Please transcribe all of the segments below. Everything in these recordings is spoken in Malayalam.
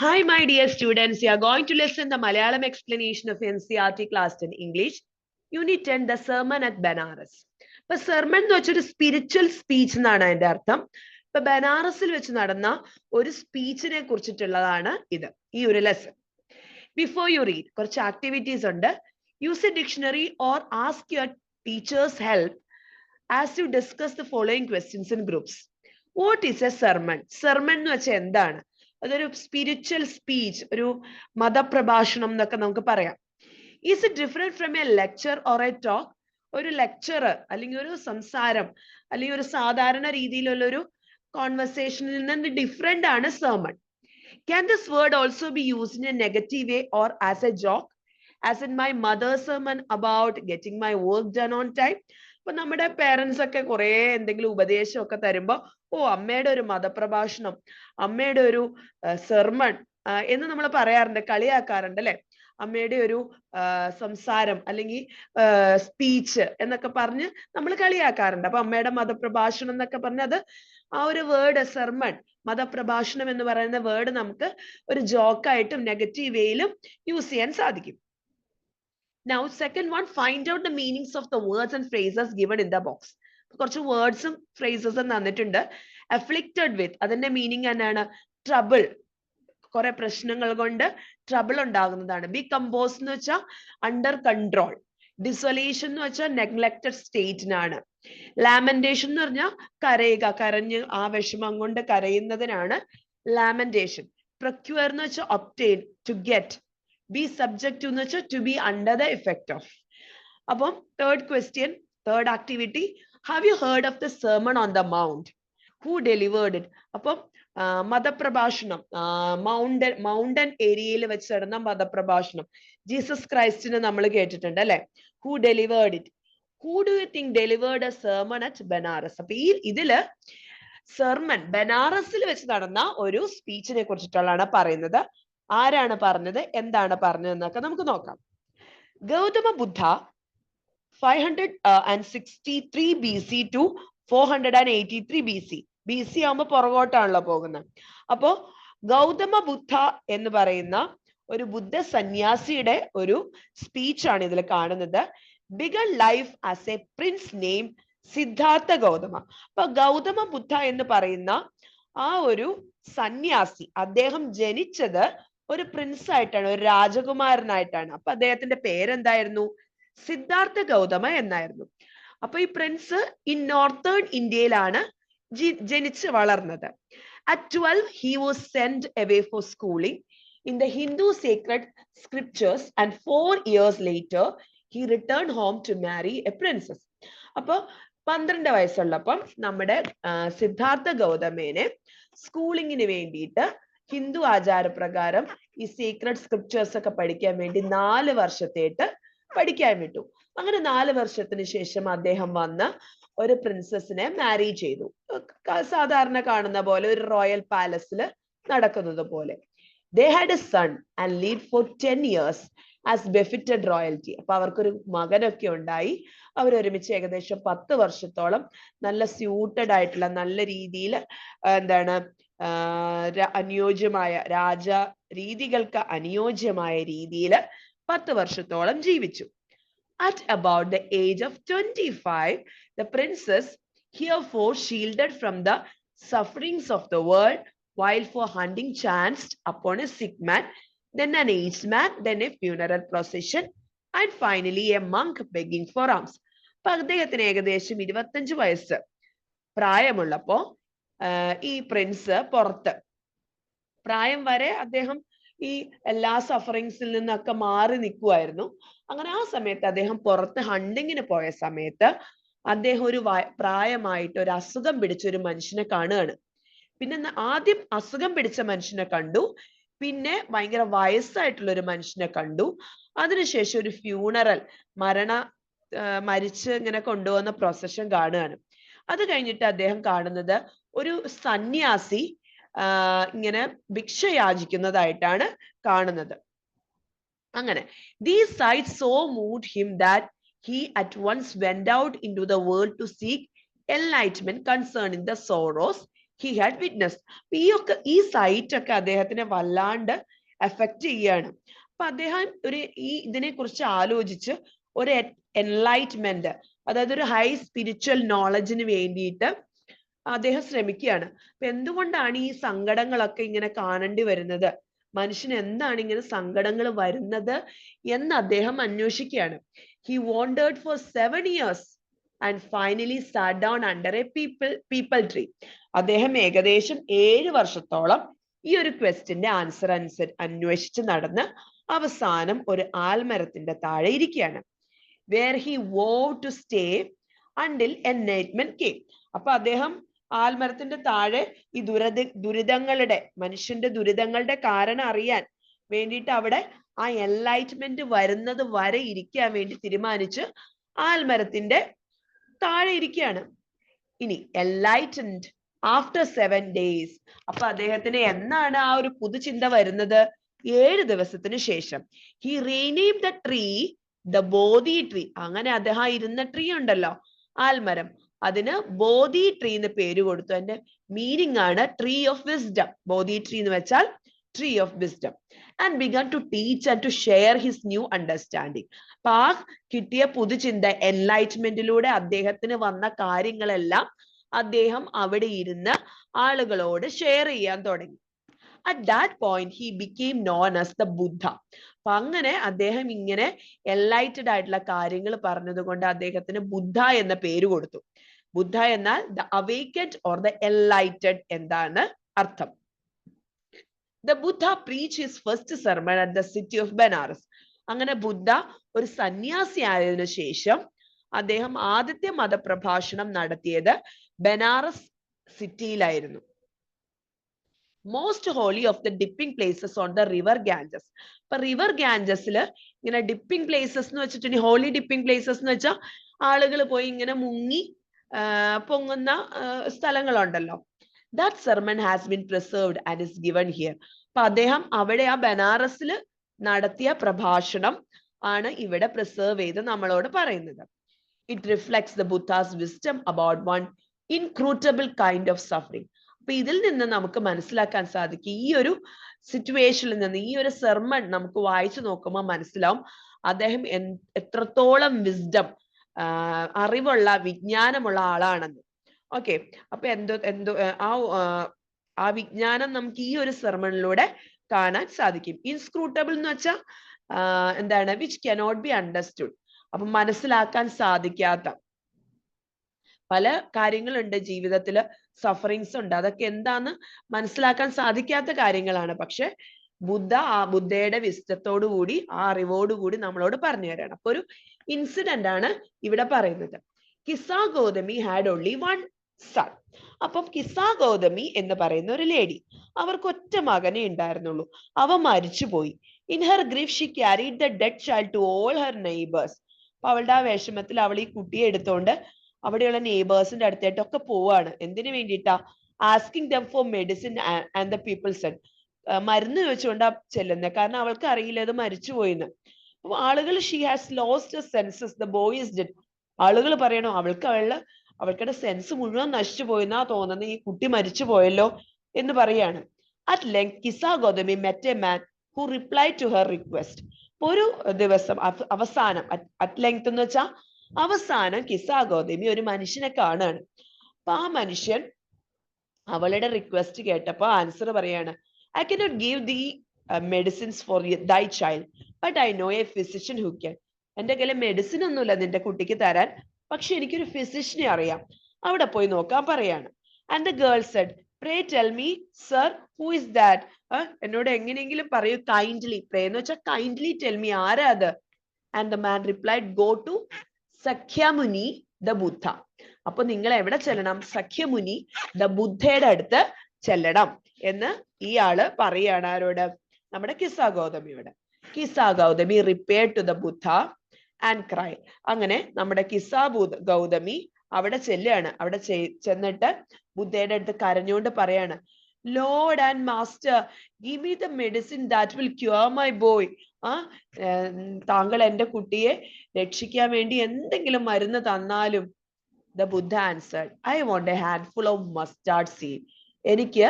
Hi, my dear students. You are going to listen the Malayalam explanation of NCERT class 10 English, Unit 10, the Sermon at Banaras. ഇപ്പൊ സെർമൺ എന്ന് വെച്ചൊരു സ്പിരിച്വൽ സ്പീച്ച് എന്നാണ് അതിന്റെ അർത്ഥം. ഇപ്പൊ ബനാറസിൽ വെച്ച് നടന്ന ഒരു സ്പീച്ചിനെ കുറിച്ചിട്ടുള്ളതാണ് ഇത്, ഈ ഒരു ലെസൺ. ബിഫോർ യു റീഡ്, കുറച്ച് ആക്ടിവിറ്റീസ് ഉണ്ട്. Use A dictionary or ask your teachers help as you discuss the following questions in groups. What is A sermon? Sermon എന്ന് വെച്ചാൽ എന്താണ്? അതൊരു സ്പിരിച്വൽ സ്പീച്ച്, ഒരു മതപ്രഭാഷണം എന്നൊക്കെ നമുക്ക് പറയാം. Is it different from A lecture or A talk? ഒരു ലെക്ചർ അല്ലെങ്കിൽ ഒരു സംസാരം അല്ലെങ്കിൽ ഒരു സാധാരണ രീതിയിലുള്ള ഒരു കോൺവെർസേഷനിൽ നിന്ന് ഡിഫറെന്റ് ആണ് sermon. Can this word also be used in a negative way or as a joke? As in my mother's sermon about getting my work done on time. ഇപ്പൊ നമ്മുടെ പേരൻസ് ഒക്കെ കുറെ എന്തെങ്കിലും ഉപദേശം ഒക്കെ തരുമ്പോ, അമ്മയുടെ ഒരു മതപ്രഭാഷണം, അമ്മയുടെ ഒരു സെർമൺ എന്ന് നമ്മൾ പറയാറുണ്ട്, കളിയാക്കാറുണ്ട് അല്ലെ. അമ്മയുടെ ഒരു സംസാരം അല്ലെങ്കിൽ സ്പീച്ച് എന്നൊക്കെ പറഞ്ഞ് നമ്മൾ കളിയാക്കാറുണ്ട്. അപ്പൊ അമ്മയുടെ മതപ്രഭാഷണം എന്നൊക്കെ പറഞ്ഞത് ആ ഒരു വേർഡ് സെർമൺ, മതപ്രഭാഷണം എന്ന് പറയുന്ന വേർഡ് നമുക്ക് ഒരു ജോക്കായിട്ടും നെഗറ്റീവ് വേയിലും യൂസ് ചെയ്യാൻ സാധിക്കും. Now, second one, find out the meanings of the words and phrases given in the box. കുറച്ച് വേർഡ്സും ഫ്രേസസും തന്നിട്ടുണ്ട്. അഫ്ലിക്റ്റഡ് വിത്ത്, അതിന്റെ മീനിങ് എന്നാണ്? ട്രബിൾ, കുറെ പ്രശ്നങ്ങൾ കൊണ്ട് ട്രബിൾ ഉണ്ടാകുന്നതാണ്. ബി കമ്പോസ് എന്ന് വെച്ചാൽ അണ്ടർ കൺട്രോൾ. ഡിസൊലേഷൻ എന്ന് വെച്ചാൽ നെഗ്ലക്റ്റഡ് സ്റ്റേറ്റിനാണ്. ലാമെന്റേഷൻ എന്ന് പറഞ്ഞാൽ കരയുക, കരഞ്ഞ് ആ വിഷമം കൊണ്ട് കരയുന്നതിനാണ് ലാമെന്റേഷൻ. പ്രൊക്യൂർ എന്ന് വെച്ചാൽ obtain, to get. Be subject എന്ന് വെച്ചാൽ to be under the effect of. അപ്പം third question, third activity, have you heard of the sermon on the mount? Who delivered it? അപ്പം മതപ്രഭാഷണം, മൗണ്ടൻ ഏരിയയിൽ വെച്ച് നടന്ന മതപ്രഭാഷണം ജീസസ് ക്രൈസ്റ്റിന് നമ്മൾ കേട്ടിട്ടുണ്ട് അല്ലെ. Who delivered it? Who do you think delivered A sermon at Banaras? അപ്പൊ ഇതില് സെർമൺ ബനാറസിൽ വെച്ച് നടന്ന ഒരു സ്പീച്ചിനെ കുറിച്ചിട്ടുള്ളതാണ് പറയുന്നത്. ആരാണ് പറഞ്ഞത്, എന്താണ് പറഞ്ഞത് എന്നൊക്കെ നമുക്ക് നോക്കാം. ഗൗതമ ബുദ്ധ 563 BC to 483 BC. BC ആവുമ്പോ പുറകോട്ടാണല്ലോ പോകുന്നത്. അപ്പോ ഗൗതമ ബുദ്ധ എന്ന് പറയുന്ന ഒരു ബുദ്ധ സന്യാസിയുടെ ഒരു സ്പീച്ചാണ് ഇതിൽ കാണുന്നത്. Begun life as A Prince name Siddhartha Gautama. അപ്പൊ ഗൗതമ ബുദ്ധ എന്ന് പറയുന്ന ആ ഒരു സന്യാസി, അദ്ദേഹം ജനിച്ചത് ഒരു പ്രിൻസ് ആയിട്ടാണ്, ഒരു രാജകുമാരനായിട്ടാണ്. അപ്പൊ അദ്ദേഹത്തിന്റെ പേരെന്തായിരുന്നു? സിദ്ധാർത്ഥ ഗൗതമ എന്നായിരുന്നു. അപ്പൊ ഈ പ്രിൻസ് ഇൻ നോർത്തേൺ ഇന്ത്യയിലാണ് ജനിച്ച് വളർന്നത്. At 12 he was sent away for schooling in the Hindu sacred scriptures and 4 years later he returned home to marry a princess. അപ്പൊ 12 വയസ്സുള്ളപ്പം നമ്മുടെ സിദ്ധാർത്ഥ ഗൗതമേനെ സ്കൂളിങ്ങിന് വേണ്ടിയിട്ട് ഹിന്ദു ആചാരപ്രകാരം ഈ സീക്രട്ട് സ്ക്രിപ്റ്റേഴ്സ് ഒക്കെ പഠിക്കാൻ വേണ്ടി 4 വർഷത്തേട്ട് പഠിക്കാൻ വിട്ടു. അങ്ങനെ 4 വർഷത്തിന് ശേഷം അദ്ദേഹം വന്ന് ഒരു പ്രിൻസസിനെ മാരി ചെയ്തു. സാധാരണ കാണുന്ന പോലെ ഒരു റോയൽ പാലസിൽ നടക്കുന്നത് പോലെ. They had a son and lived for 10 years as befitted royalty. അപ്പൊ അവർക്കൊരു മകനൊക്കെ ഉണ്ടായി. അവരൊരുമിച്ച് ഏകദേശം 10 വർഷത്തോളം നല്ല സ്യൂട്ടഡ് ആയിട്ടുള്ള, നല്ല രീതിയിൽ എന്താണ് അനുയോജ്യമായ, രാജ രീതികൾക്ക് അനുയോജ്യമായ രീതിയിൽ 10 വർഷത്തോളം ജീവിച്ചു. At about the age of 25, the princess, herefore shielded from the sufferings of the world, while for hunting chanced upon a sick man, then an aged man, then a funeral procession, and finally a monk begging for alms. അപ്പൊ അദ്ദേഹത്തിന് ഏകദേശം 25 വയസ്സ് പ്രായമുള്ളപ്പോ ഈ പ്രിൻസ് പുറത്ത്, പ്രായം വരെ അദ്ദേഹം ഈ എല്ലാ സഫറിങ്സിൽ നിന്നൊക്കെ മാറി നിൽക്കുമായിരുന്നു. അങ്ങനെ ആ സമയത്ത് അദ്ദേഹം പുറത്ത് ഹണ്ടിങ്ങിന് പോയ സമയത്ത് അദ്ദേഹം ഒരു പ്രായമായിട്ട് ഒരു അസുഖം പിടിച്ച ഒരു മനുഷ്യനെ കാണുകയാണ്. പിന്നെ ആദ്യം അസുഖം പിടിച്ച മനുഷ്യനെ കണ്ടു, പിന്നെ ഭയങ്കര വയസ്സായിട്ടുള്ള ഒരു മനുഷ്യനെ കണ്ടു. അതിനുശേഷം ഒരു ഫ്യൂണറൽ, മരിച്ച് ഇങ്ങനെ കൊണ്ടുപോകുന്ന പ്രൊസഷൻ കാണുകയാണ്. അത് കഴിഞ്ഞിട്ട് അദ്ദേഹം കാണുന്നത് ഒരു സന്യാസി ഇങ്ങനെ ഭിക്ഷ യാചിക്കുന്നതായിട്ടാണ് കാണുന്നത്. അങ്ങനെ these sights so moved him that he at once went out into the world to seek enlightenment concerning the sorrows he had witnessed. ഈ സൈറ്റ് ഒക്കെ അദ്ദേഹത്തിനെ വല്ലാണ്ട് എഫക്ട് ചെയ്യാണ്. അപ്പൊ അദ്ദേഹം ഇതിനെ കുറിച്ച് ആലോചിച്ച് ഒരു എൻലൈറ്റ്മെന്റ്, അതായത് ഒരു ഹൈ സ്പിരിച്വൽ നോളജിന് വേണ്ടിയിട്ട് അദ്ദേഹം ശ്രമിക്കുകയാണ്. അപ്പൊ എന്തുകൊണ്ടാണ് ഈ സങ്കടങ്ങളൊക്കെ ഇങ്ങനെ കാണേണ്ടി വരുന്നത്, മനുഷ്യന് എന്താണ് ഇങ്ങനെ സങ്കടങ്ങൾ വരുന്നത് എന്ന് അദ്ദേഹം അന്വേഷിക്കുകയാണ്. He wandered for 7 years and finally sat down under a people tree. അദ്ദേഹം ഏകദേശം 7 വർഷത്തോളം ഈ ഒരു ക്വസ്റ്റിന്റെ ആൻസർ അന്വേഷിച്ച് നടന്ന് അവസാനം ഒരു ആൽമരത്തിന്റെ താഴെ ഇരിക്കുകയാണ്. Where he vowed to stay until enlightenment came. അപ്പൊ അദ്ദേഹം ആൽമരത്തിന്റെ താഴെ ഈ ദുരിതങ്ങളുടെ, മനുഷ്യന്റെ ദുരിതങ്ങളുടെ കാരണം അറിയാൻ വേണ്ടിയിട്ട് അവിടെ ആ എൻലൈറ്റ്മെന്റ് വരുന്നത് വരെ ഇരിക്കാൻ വേണ്ടി തീരുമാനിച്ച് ആൽമരത്തിന്റെ താഴെ ഇരിക്കുകയാണ്. ഇനി enlightened after 7 days. അപ്പൊ അദ്ദേഹത്തിന് എന്നാണ് ആ ഒരു പുതുചിന്ത വരുന്നത്? 7 ദിവസത്തിന് ശേഷം. He renamed the tree the Bodhi tree. അങ്ങനെ അദ്ദേഹം ഇരുന്ന ട്രീ ഉണ്ടല്ലോ, ആൽമരം, അതിന് ബോധി ട്രീ എന്ന് പേര് കൊടുത്തു. അതിന്റെ മീനിങ് ആണ് tree of wisdom. Bodhi tree എന്ന് വെച്ചാൽ tree of wisdom. And begun to teach and to share his new understanding. അപ്പൊ ആ കിട്ടിയ പുതുചിന്ത, എൻലൈറ്റ്മെന്റിലൂടെ അദ്ദേഹത്തിന് വന്ന കാര്യങ്ങളെല്ലാം അദ്ദേഹം അവിടെ ഇരുന്ന് ആളുകളോട് ഷെയർ ചെയ്യാൻ തുടങ്ങി. At that point he became known as the Buddha. അപ്പൊ അങ്ങനെ അദ്ദേഹം ഇങ്ങനെ എൻലൈറ്റഡ് ആയിട്ടുള്ള കാര്യങ്ങൾ പറഞ്ഞത് കൊണ്ട് അദ്ദേഹത്തിന് ബുദ്ധ എന്ന പേര് കൊടുത്തു. ബുദ്ധ എന്നാൽ the awakened or the enlightened എന്താണ് അർത്ഥം. The Buddha preached his first sermon at the city of Benares. അങ്ങനെ ബുദ്ധ ഒരു സന്യാസി ആയതിനു ശേഷം അദ്ദേഹം ആദ്യത്തെ മതപ്രഭാഷണം നടത്തിയത് ബനാറസ് സിറ്റിയിലായിരുന്നു. Most holy of the dipping places on the river Ganges. അപ്പൊ റിവർ ഗാഞ്ചസിൽ ഇങ്ങനെ ഡിപ്പിംഗ് പ്ലേസസ് എന്ന് വെച്ചിട്ടുണ്ടെങ്കിൽ, ഹോളി ഡിപ്പിംഗ് പ്ലേസസ് എന്ന് വെച്ചാൽ ആളുകൾ പോയി ഇങ്ങനെ മുങ്ങി പൊങ്ങുന്ന സ്ഥലങ്ങളുണ്ടല്ലോ. That sermon has been preserved and is given here. അപ്പൊ അദ്ദേഹം അവിടെ ആ ബനാറസിൽ നടത്തിയ പ്രഭാഷണം ആണ് ഇവിടെ പ്രിസർവ് ചെയ്ത് നമ്മളോട് പറയുന്നത്. It reflects the Buddha's wisdom about one inscrutable kind of suffering. അപ്പൊ ഇതിൽ നിന്ന് നമുക്ക് മനസ്സിലാക്കാൻ സാധിക്കും, ഈ ഒരു സിറ്റുവേഷനിൽ നിന്ന്, ഈ ഒരു സെർമൺ നമുക്ക് വായിച്ചു നോക്കുമ്പോൾ മനസ്സിലാവും അദ്ദേഹം എത്രത്തോളം വിസ്ഡം, അറിവുള്ള, വിജ്ഞാനമുള്ള ആളാണെന്ന്. ഓക്കെ, അപ്പൊ ആ വിജ്ഞാനം നമുക്ക് ഈ ഒരു സെർമണിലൂടെ കാണാൻ സാധിക്കും. ഇൻസ്ക്രൂട്ടബിൾ എന്ന് വെച്ചാൽ എന്താണ്? Which cannot be understood. അപ്പൊ മനസ്സിലാക്കാൻ സാധിക്കാത്ത പല കാര്യങ്ങളുണ്ട് ജീവിതത്തിൽ, സഫറിങ്സ് ഉണ്ട്, അതൊക്കെ എന്താന്ന് മനസ്സിലാക്കാൻ സാധിക്കാത്ത കാര്യങ്ങളാണ്. പക്ഷെ ബുദ്ധയുടെ വിസ്ഡത്തോടു കൂടി, ആ അറിവോടുകൂടി നമ്മളോട് പറഞ്ഞു തരാണ്. അപ്പൊ ഒരു ഇൻസിഡന്റ് ആണ് ഇവിടെ പറയുന്നത്. Kissa Gautami had only one son. അപ്പം കിസ്സാ ഗൗതമി എന്ന് പറയുന്ന ഒരു ലേഡി, അവർക്ക് ഒറ്റ മകനെ ഉണ്ടായിരുന്നുള്ളൂ. അവ മരിച്ചുപോയി. In her grief she carried the dead child to all her neighbours. അപ്പൊ അവളുടെ ആ വിഷമത്തിൽ അവൾ ഈ കുട്ടിയെ എടുത്തോണ്ട് അവിടെയുള്ള നെയ്ബേഴ്സിന്റെ അടുത്തേട്ടൊക്കെ പോവാണ്. എന്തിനു വേണ്ടിയിട്ടാ? Asking them for medicine and the people Z. മരുന്ന് ചോദിച്ചുകൊണ്ടാ ചെല്ലുന്നത്, കാരണം അവൾക്ക് അറിയില്ല ഇത് മരിച്ചുപോയിന്ന്. അപ്പൊ ആളുകൾ, she has lost census, the boy is dead. ആളുകൾ പറയണോ അവൾക്കുടെ സെൻസ് മുഴുവൻ നശിച്ചു പോയെന്നാ തോന്നുന്നത്, ഈ കുട്ടി മരിച്ചു പോയല്ലോ എന്ന് പറയാണ്. At length Kissa Gautami met a man who replied to her request. ഒരു ദിവസം അവസാനം, അറ്റ് ലെങ്ത് എന്ന് വെച്ചാൽ അവസാനം, കിസ്സാ ഗൗതമി ഒരു മനുഷ്യനെ കാണാണ്. അപ്പൊ ആ മനുഷ്യൻ അവളുടെ റിക്വസ്റ്റ് കേട്ടപ്പോ ആൻസർ പറയാണ്, I cannot give thee medicines for thy child, but I know a physician who can. എന്റെ കയ്യിലെ മെഡിസിൻ ഒന്നുമില്ല നിന്റെ കുട്ടിക്ക് തരാൻ, പക്ഷെ എനിക്കൊരു ഫിസിഷ്യനെ അറിയാം, അവിടെ പോയി നോക്കാൻ പറയാണ്. And the girl said, pray tell me, sir, who is that? എന്നോട് എങ്ങനെയെങ്കിലും പറയൂ, കൈൻഡ്ലി. പ്രേ എന്ന് വെച്ചാൽ കൈൻഡ്ലി ടെൽ മീ, ആരാ അത്? And the man replied, go to Shakyamuni the Buddha. അപ്പൊ നിങ്ങൾ എവിടെ ചെല്ലണം? സഖ്യമുനി ദ ബുദ്ധയുടെ അടുത്ത് ചെല്ലണം എന്ന് ഇയാള് പറയാണ്. ആരോട്? നമ്മുടെ കിസ്സാ ഗൗതമിയോട്. Kissa Gautami repaired to the Buddha and cry. അങ്ങനെ നമ്മുടെ കിസ്സാ ഗൗതമി അവിടെ ചെല്ലുകയാണ്. അവിടെ ചെന്നിട്ട് ബുദ്ധയുടെ അടുത്ത് കരഞ്ഞുകൊണ്ട് പറയാണ്, lord and master, give me the medicine that will cure my boy. താങ്കൾ എന്റെ കുട്ടിയെ രക്ഷിക്കാൻ വേണ്ടി എന്തെങ്കിലും മരുന്ന് തന്നാലും. The Buddha answered, I want a handful of mustard seed. എനിക്ക്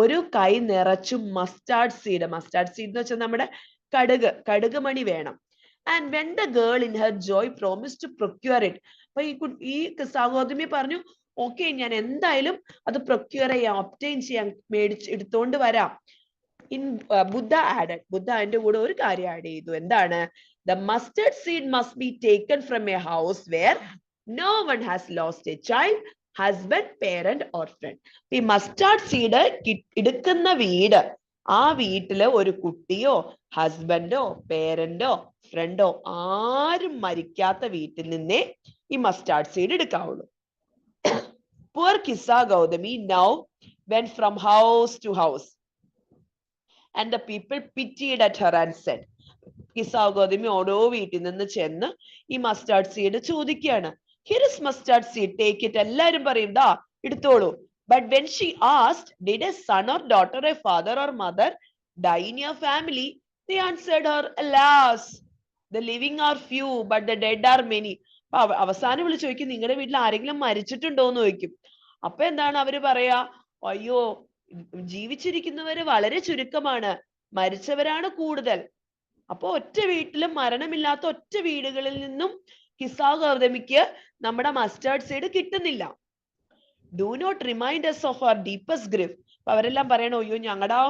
ഒരു കൈ നിറച്ചും മസ്റ്റാർഡ് സീഡ് എന്ന് വെച്ചാൽ നമ്മുടെ കടുക് മണി വേണം. And when the girl in her joy promise to procure it. അപ്പൊ ഈ സഹോദരി പറഞ്ഞു, ഓക്കെ, ഞാൻ എന്തായാലും അത് പ്രൊക്യൂർ ചെയ്യാം, ഒബ്റ്റെയിൻ ചെയ്യാൻ, എടുത്തോണ്ട് വരാം. ബുദ്ധ അതിന്റെ കൂടെ ഒരു കാര്യം ആഡ് ചെയ്തു. എന്താണ്? The mustard seed must be taken from a house where no one has lost a child, husband, parent or friend. ഈ മസ്റ്റാർഡ് സീഡ് എടുക്കുന്ന വീട്, ആ വീട്ടില് ഒരു കുട്ടിയോ ഹസ്ബൻഡോ പേരന്റോ ഫ്രണ്ടോ ആരും മരിക്കാത്ത വീട്ടിൽ നിന്നേ ഈ മസ്റ്റാർഡ് സീഡ് എടുക്കാവുള്ളൂ. Poor Kissa Gautami now went from house to house and the people pitied at her and said, Kissa Gautami ഓരോ വീട്ടിൽ നിന്ന് ചെന്ന് ഈ മസ്റ്റാർഡ് സീഡ് ചോദിക്കുകയാണ്. Here is mustard seed, take it. എല്ലാരും പറയും, ദാ എടുത്തോളൂ. But when she asked, did a son or daughter, a father or mother die in your family, they answered her, alas the living are few but the dead are many. അപ്പൊ അവസാനം വിളിച്ച് ചോദിക്കും, നിങ്ങളുടെ വീട്ടിൽ ആരെങ്കിലും മരിച്ചിട്ടുണ്ടോ എന്ന് ചോദിക്കും. അപ്പൊ എന്താണ് അവര് പറയാ? അയ്യോ, ജീവിച്ചിരിക്കുന്നവര് വളരെ ചുരുക്കമാണ്, മരിച്ചവരാണ് കൂടുതൽ. അപ്പൊ ഒറ്റ വീട്ടിലും മരണമില്ലാത്ത ഒറ്റ വീടുകളിൽ നിന്നും കിസ്സാ ഗൗതമിക്ക് നമ്മുടെ മസ്റ്റാർഡ് സീഡ് കിട്ടുന്നില്ല. Do not remind us of our deepest grief. അപ്പൊ അവരെല്ലാം പറയണോ, അയ്യോ ഞങ്ങളുടെ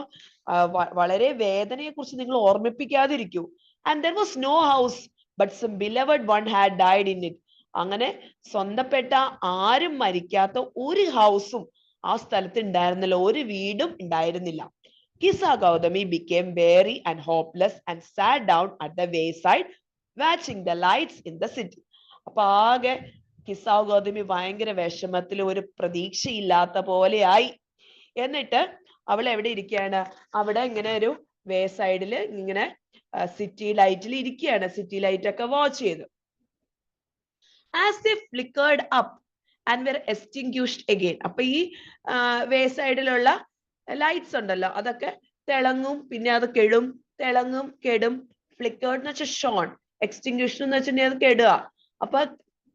വളരെ വേദനയെ കുറിച്ച് നിങ്ങൾ ഓർമ്മിപ്പിക്കാതിരിക്കൂ. And there was no house but some beloved one had died in it. അങ്ങനെ സ്വന്തപ്പെട്ട ആരും മരിക്കാത്ത ഒരു ഹൗസും ആ സ്ഥലത്ത് ഉണ്ടായിരുന്നില്ല, ഒരു വീടും ഉണ്ടായിരുന്നില്ല. Kissa Gautami became weary and hopeless and sat down at the wayside watching the lights in the city. അപ്പൊ ആകെ കിസ്സാ ഗൗതമി ഭയങ്കര വിഷമത്തിൽ, ഒരു പ്രതീക്ഷയില്ലാത്ത പോലെയായി. എന്നിട്ട് അവൾ എവിടെ ഇരിക്കുകയാണ്? അവിടെ ഇങ്ങനെ ഒരു വേ സൈഡിൽ ഇങ്ങനെ സിറ്റി ലൈറ്റിൽ ഇരിക്കുകയാണ്. സിറ്റി ലൈറ്റ് ഒക്കെ വാച്ച് ചെയ്തു. As they flickered up and were extinguished again. അപ്പൊ ഈ വേ സൈഡിലുള്ള ലൈറ്റ്സ് ഉണ്ടല്ലോ, അതൊക്കെ തിളങ്ങും, പിന്നെ അത് കെടും, തിളങ്ങും കെടും. ഫ്ലിക്കേർഡ് എന്ന് വെച്ചാൽ ഷോൺ, എക്സ്റ്റിങ്ക്വിഷൻ എന്ന് വെച്ചിട്ടുണ്ടെങ്കിൽ അത് കെടുക. അപ്പൊ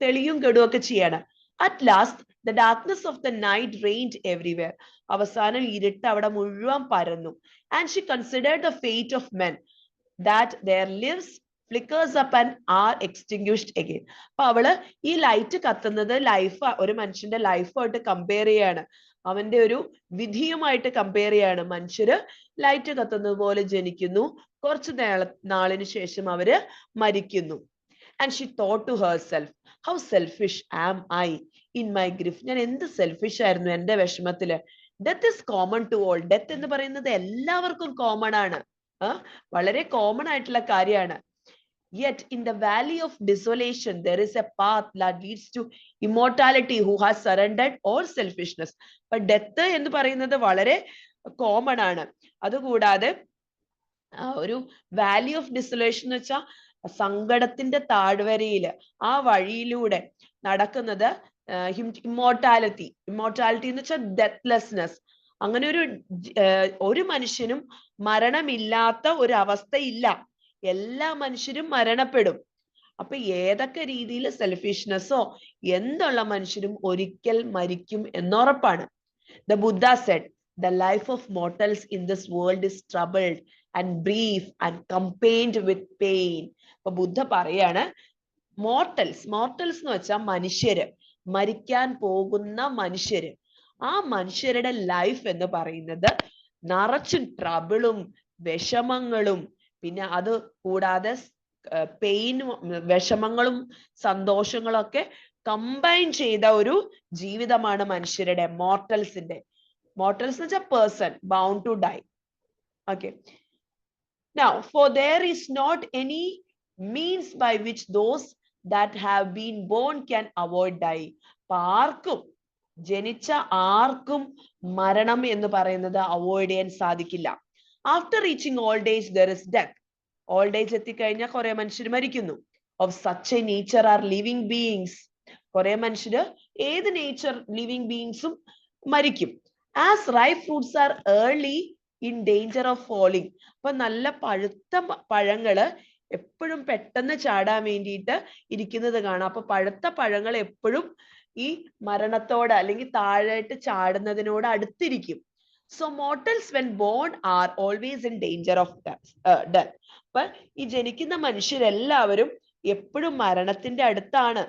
തെളിയും കെടും ഒക്കെ ചെയ്യാണ്. At last the darkness of the night rained everywhere. അവസാനം ഇരുട്ട് അവിടെ മുഴുവൻ പരന്നു. And she considered the fate of men, that their lives flickers up and are extinguished again. അപ്പൊ അവള് ഈ ലൈറ്റ് കത്തുന്നത് ഒരു മനുഷ്യന്റെ ലൈഫായിട്ട് കമ്പയർ ചെയ്യാണ്, അവന്റെ ഒരു വിധിയുമായിട്ട് കമ്പയർ ചെയ്യാണ്. മനുഷ്യര് ലൈറ്റ് കത്തുന്നത് പോലെ ജനിക്കുന്നു, കുറച്ചു നാളിന് ശേഷം അവര് മരിക്കുന്നു. And she thought to herself, how selfish am I in my grief. ഞാൻ എന്ത് സെൽഫിഷ് ആയിരുന്നു എന്റെ വിഷമത്തില്. Death is common to all. Death എന്ന് പറയുന്നത് എല്ലാവർക്കും കോമൺ ആണ്, വളരെ കോമൺ ആയിട്ടുള്ള കാര്യമാണ്. Yet in the valley of desolation there is a path that leads to immortality who has surrendered all selfishness. But death എന്ന് പറയുന്നത് വളരെ കോമൺ ആണ്. അതുകൂടാതെ ഒരു വാലി ഓഫ് ഡിസൊലേഷൻ എന്ന് വെച്ചാൽ സങ്കടത്തിന്റെ താഴ്വരയില് ആ വഴിയിലൂടെ നടക്കുന്നത് ഇമ്മോർട്ടാലിറ്റി എന്ന് വെച്ചാൽ ഡെത്ത്ലെസ്നെസ്. അങ്ങനെ ഒരു മനുഷ്യനും മരണമില്ലാത്ത ഒരു അവസ്ഥയില്ല, എല്ലാ മനുഷ്യരും മരണപ്പെടും. അപ്പൊ ഏതൊക്കെ രീതിയിൽ സെൽഫിഷ്നെസ്സോ എന്തുള്ള മനുഷ്യരും ഒരിക്കൽ മരിക്കും എന്നുറപ്പാണ്. The Buddha said, the life of mortals in this world is troubled and brief and campaigned with pain. അപ്പൊ ബുദ്ധ പറയാണ്, മോർട്ടൽസ് എന്ന് വെച്ചാൽ മനുഷ്യര്, മരിക്കാൻ പോകുന്ന മനുഷ്യര്, ആ മനുഷ്യരുടെ ലൈഫ് എന്ന് പറയുന്നത് നിറച്ചും ട്രബിളും വിഷമങ്ങളും, പിന്നെ അത് കൂടാതെ പെയിനും വിഷമങ്ങളും സന്തോഷങ്ങളും ഒക്കെ കമ്പൈൻ ചെയ്ത ഒരു ജീവിതമാണ് മനുഷ്യരുടെ, മോർട്ടൽസിന്റെ. മോർട്ടൽസ് എന്ന് വെച്ചാൽ person bound to die. Okay. Now, for there is not any means by which those that have been born can avoid die. ആർക്കും, ജനിച്ച ആർക്കും മരണം എന്ന് പറയുന്നത് അവോയ്ഡ് ചെയ്യാൻ സാധിക്കില്ല. After reaching old age there is death. Old age എത്തിക്കഴിഞ്ഞാൽ കുറെ മനുഷ്യർ മരിക്കുന്നു. Of such a nature are living beings. കുറെ മനുഷ്യര് ഏത് നേച്ചർ ലിവിങ് ബീയിങ്സും മരിക്കും. As ripe fruits are early in danger of falling. അപ്പൊ നല്ല പഴുത്ത പഴങ്ങള് എപ്പോഴും പെട്ടെന്ന് ചാടാൻ വേണ്ടിയിട്ട് ഇരിക്കുന്നത് കാണാം. അപ്പൊ പഴുത്ത പഴങ്ങൾ എപ്പോഴും ഈ മരണത്തോട് അല്ലെങ്കിൽ താഴേട്ട് ചാടുന്നതിനോട് അടുത്തിരിക്കും. So mortals when born are always in danger of death. അപ്പൊ ഈ ജനിക്കുന്ന മനുഷ്യരെല്ലാവരും എപ്പോഴും മരണത്തിന്റെ അടുത്താണ്.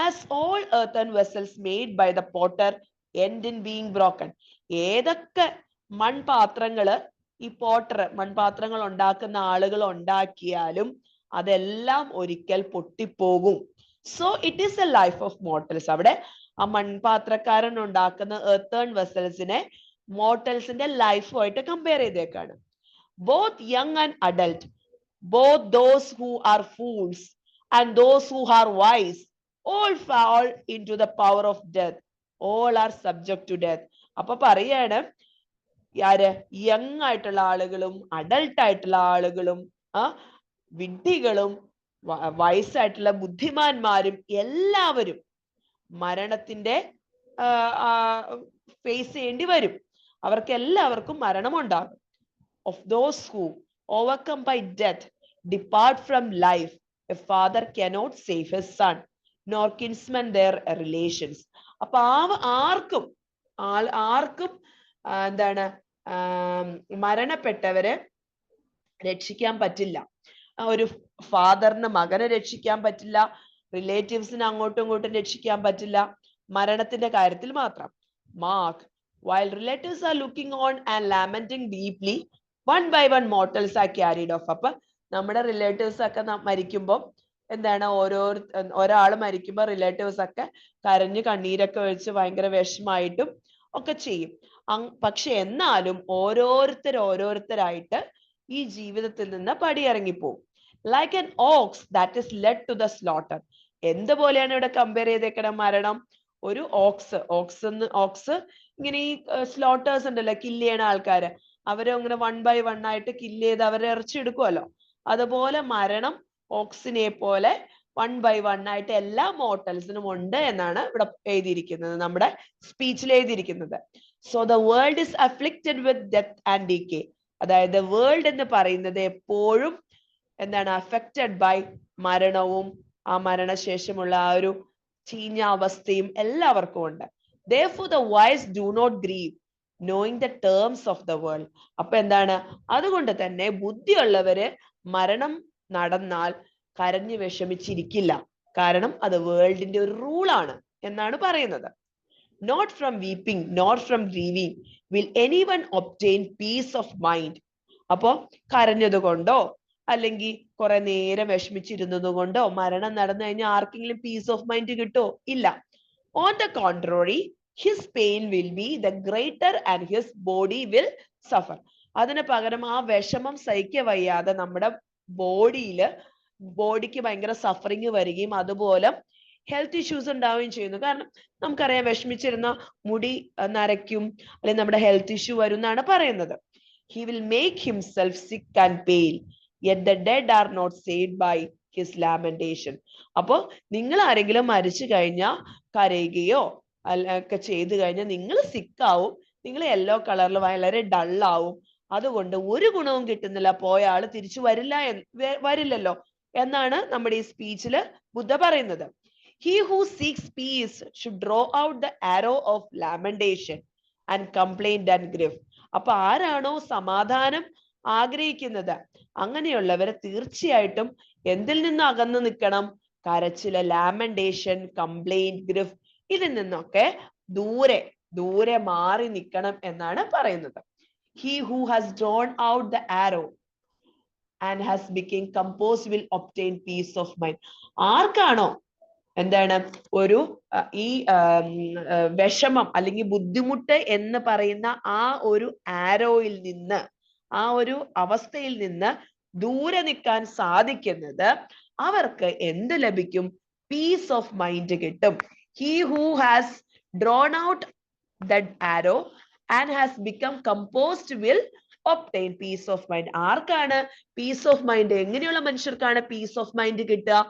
As all earthen vessels made by the potter end in being broken. ഏതൊക്കെ മൺപാത്രങ്ങള് ഈ പോട്ടർ മൺപാത്രങ്ങൾ ഉണ്ടാക്കുന്ന ആളുകൾ ഉണ്ടാക്കിയാലും അതെല്ലാം ഒരിക്കൽ പൊട്ടിപ്പോകും. So it is a life of mortals. അവിടെ ആ മൺപാത്രക്കാരൻ ഉണ്ടാക്കുന്ന earthen vesselsനെ മോർട്ടൽസിന്റെ ലൈഫുമായിട്ട് കമ്പയർ ചെയ്തേക്കാണ്. Both young and adult, both those who are fools and those who are wise, all fall into the power of death. All are subject to death. അപ്പൊ പറയാണ് ആര് യങ് ആയിട്ടുള്ള ആളുകളും അഡൽട്ട് ആയിട്ടുള്ള ആളുകളും വിഡ്ഢികളും വയസ്സായിട്ടുള്ള ബുദ്ധിമാന്മാരും എല്ലാവരും മരണത്തിന്റെ ഫേസ് ചെയ്യേണ്ടി വരും. അവർക്ക് എല്ലാവർക്കും മരണമുണ്ടാകും. Of those who overcome by death depart from life, a father cannot save his son, nor kinsmen their relations. അപ്പൊ ആർക്കും എന്താണ് മരണപ്പെട്ടവരെ രക്ഷിക്കാൻ പറ്റില്ല. ഒരു ഫാദറിന് മകനെ രക്ഷിക്കാൻ പറ്റില്ല, റിലേറ്റീവ്സിന് അങ്ങോട്ടും ഇങ്ങോട്ടും രക്ഷിക്കാൻ പറ്റില്ല, മരണത്തിന്റെ കാര്യത്തിൽ മാത്രം. Mark, while relatives are looking on and lamenting deeply, one by one mortals are carried off. അപ്പൊ നമ്മുടെ റിലേറ്റീവ്സ് ഒക്കെ മരിക്കുമ്പോൾ എന്താണ് ഒരാൾ മരിക്കുമ്പോൾ റിലേറ്റീവ്സ് ഒക്കെ കരഞ്ഞ് കണ്ണീരൊക്കെ ഒഴിച്ച് ഭയങ്കര വിഷമായിട്ടും ഒക്കെ ചെയ്യും. പക്ഷെ എന്നാലും ഓരോരുത്തരായിട്ട് ഈ ജീവിതത്തിൽ നിന്ന് പടിയിറങ്ങിപ്പോവും. Like an ox that is led to the slaughter. എന്തുപോലെയാണ് ഇവിടെ കമ്പയർ ചെയ്തേക്കണം മരണം? ഒരു ഓക്സ് ഇങ്ങനെ ഈ സ്ലോട്ടേഴ്സ് ഉണ്ടല്ലോ, കില്ല് ചെയ്യണ ആൾക്കാര്, അവരെ ഇങ്ങനെ 1 by 1 ആയിട്ട് കില്ല് ചെയ്ത് അവരെ ഇറച്ചെടുക്കുമല്ലോ, അതുപോലെ മരണം ഓക്സിനെ പോലെ 1 by 1 ആയിട്ട് എല്ലാ മോർട്ടൽസിനും ഉണ്ട് എന്നാണ് ഇവിടെ എഴുതിയിരിക്കുന്നത്, നമ്മുടെ സ്പീച്ചിൽ എഴുതിയിരിക്കുന്നത്. So the world is afflicted with death and decay. അതായത് വേൾഡ് എന്ന് പറയുന്നത് എപ്പോഴും എന്താണ് അഫക്റ്റഡ് ബൈ മരണവും ആ മരണശേഷമുള്ള ആ ഒരു ചീഞ്ഞ അവസ്ഥയും എല്ലാവർക്കും ഉണ്ട്. Therefore the wise do not grieve, knowing the terms of the world. അപ്പൊ എന്താണ്, അതുകൊണ്ട് തന്നെ ബുദ്ധിയുള്ളവര് മരണം നടന്നാൽ കരഞ്ഞു വിഷമിച്ചിരിക്കില്ല, കാരണം അത് വേൾഡിന്റെ ഒരു റൂളാണ് എന്നാണ് പറയുന്നത്. Not from weeping nor from grieving will anyone obtain peace of mind. അപ്പോ കരഞ്ഞത് കൊണ്ടോ അല്ലെങ്കിൽ കുറെ നേരം വിഷമിച്ചിരുന്നത് കൊണ്ടോ മരണം നടന്നു കഴിഞ്ഞാൽ ആർക്കെങ്കിലും പീസ് ഓഫ് മൈൻഡ് കിട്ടോ? ഇല്ല. On the contrary, his pain will be the greater and his body will suffer. അതിന് പകരം ആ വിഷമം സഹിക്ക വയ്യാതെ നമ്മുടെ ബോഡിക്ക് ഭയങ്കര സഫറിങ് വരികയും അതുപോലെ ഹെൽത്ത് ഇഷ്യൂസ് ഉണ്ടാവുകയും ചെയ്യുന്നു. കാരണം നമുക്കറിയാം വിഷമിച്ചിരുന്ന മുടി നരയ്ക്കും അല്ലെങ്കിൽ നമ്മുടെ ഹെൽത്ത് ഇഷ്യൂ വരും എന്നാണ് പറയുന്നത്. He will make himself sick and pale, yet the dead are not saved by his lamentation. അപ്പോ നിങ്ങൾ ആരെങ്കിലും മരിച്ചു കഴിഞ്ഞാൽ കരയുകയോ ഒക്കെ ചെയ്തു കഴിഞ്ഞാൽ നിങ്ങൾ സിക്കാവും, നിങ്ങൾ യെല്ലോ കളറിൽ വളരെ ഡള്ളാവും, അതുകൊണ്ട് ഒരു ഗുണവും കിട്ടുന്നില്ല, പോയ ആള് തിരിച്ചു വരില്ലല്ലോ എന്നാണ് നമ്മുടെ ഈ സ്പീച്ചില് ബുദ്ധ പറയുന്നത്. He who seeks peace should draw out the arrow of lamentation and complaint and grief. അപ്പൊ ആരാണോ സമാധാനം ആഗ്രഹിക്കുന്നത് അങ്ങനെയുള്ളവരെ തീർച്ചയായിട്ടും എന്തിൽ നിന്ന് അകന്നു നിൽക്കണം? കരച്ചില്, ലാമെന്റേഷൻ, കംപ്ലൈന്റ്, ഗ്രിഫ്, ഇതിൽ നിന്നൊക്കെ ദൂരെ മാറി നിൽക്കണം എന്നാണ് പറയുന്നത്. He who has drawn out the arrow and has become composed will obtain peace of mind. ആർക്കാണോ എന്താണ് ഒരു ഈ വിഷമം അല്ലെങ്കിൽ ബുദ്ധിമുട്ട് എന്ന് പറയുന്ന ആ ഒരു ആരോയിൽ നിന്ന്, ആ ഒരു അവസ്ഥയിൽ നിന്ന് ദൂരെ നിൽക്കാൻ സാധിക്കുന്നത്, അവർക്ക് എന്ത് ലഭിക്കും? പീസ് ഓഫ് മൈൻഡ് കിട്ടും. He who has drawn out that arrow and has become composed will obtain peace of mind. ആർക്കാണ് പീസ് ഓഫ് മൈൻഡ്? എങ്ങനെയുള്ള മനുഷ്യർക്കാണ് പീസ് ഓഫ് മൈൻഡ് കിട്ടുക?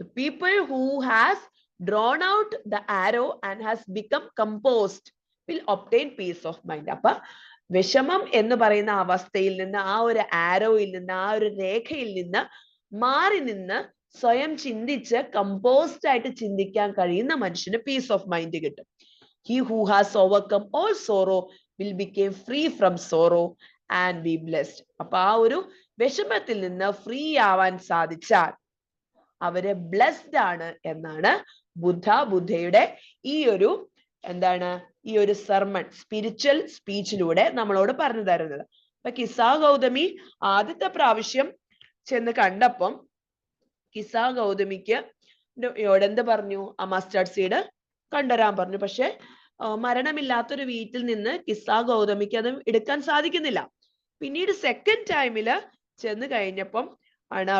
The people who has drawn out the arrow and has become composed will obtain peace of mind. അപ്പൊ വിഷമം എന്ന് പറയുന്ന അവസ്ഥയിൽ നിന്ന്, ആ ഒരു ആരോയിൽ നിന്ന്, ആ ഒരു രേഖയിൽ നിന്ന് മാറി നിന്ന് സ്വയം ചിന്തിച്ച് കമ്പോസ്ഡ് ആയിട്ട് ചിന്തിക്കാൻ കഴിയുന്ന മനുഷ്യന് പീസ് ഓഫ് മൈൻഡ് കിട്ടും. He who has overcome all sorrow will become free from sorrow and be blessed. അപ്പൊ ആ ഒരു വിഷമത്തിൽ നിന്ന് ഫ്രീ ആവാൻ സാധിച്ചാൽ അവര് ബ്ലെസ്ഡ് ആണ് എന്നാണ് ബുദ്ധയുടെ ഈ ഒരു എന്താണ് ഈ ഒരു സർമൺ സ്പിരിച്വൽ സ്പീച്ചിലൂടെ നമ്മളോട് പറഞ്ഞു തരുന്നത്. അപ്പൊ കിസ്സാ ഗൗതമി ആദ്യത്തെ പ്രാവശ്യം ചെന്ന് കണ്ടപ്പം കിസ്സാ ഗൗതമിക്ക് എന്ത് പറഞ്ഞു? ആ മസ്റ്റാർഡ് സീഡ് കൊണ്ടുവരാൻ പറഞ്ഞു. പക്ഷെ മരണമില്ലാത്തൊരു വീട്ടിൽ നിന്ന് കിസ്സാ ഗൗതമിക്ക് അത് എടുക്കാൻ സാധിക്കുന്നില്ല. പിന്നീട് സെക്കൻഡ് ടൈമില് ചെന്ന് കഴിഞ്ഞപ്പം ആണ്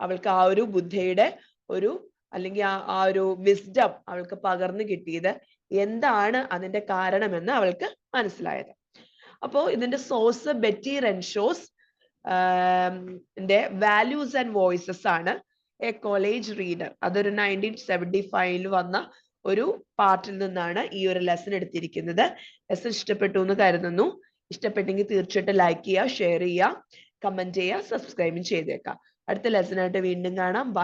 അവൾക്ക് ആ ഒരു ബുദ്ധയുടെ ഒരു അല്ലെങ്കിൽ ആ ഒരു വിസ്ഡം അവൾക്ക് പകർന്നു കിട്ടിയത്. എന്താണ് അതിന്റെ കാരണമെന്ന് അവൾക്ക് മനസ്സിലായത്. അപ്പോ ഇതിന്റെ source Betty Renshaw's values and voices ആണ്, എ കോളേജ് റീഡർ. അതൊരു 1975 വന്ന ഒരു പാർട്ടിൽ നിന്നാണ് ഈ ഒരു ലെസൺ എടുത്തിരിക്കുന്നത്. ലെസൺ ഇഷ്ടപ്പെട്ടു എന്ന് കരുതുന്നു. ഇഷ്ടപ്പെട്ടെങ്കിൽ തീർച്ചയായിട്ടും ലൈക്ക് ചെയ്യുക, ഷെയർ ചെയ്യുക, കമന്റ് ചെയ്യുക, സബ്സ്ക്രൈബും ചെയ്തേക്കാം. അടുത്ത ലെസൺ ആയിട്ട് വീണ്ടും കാണാം. ബൈ.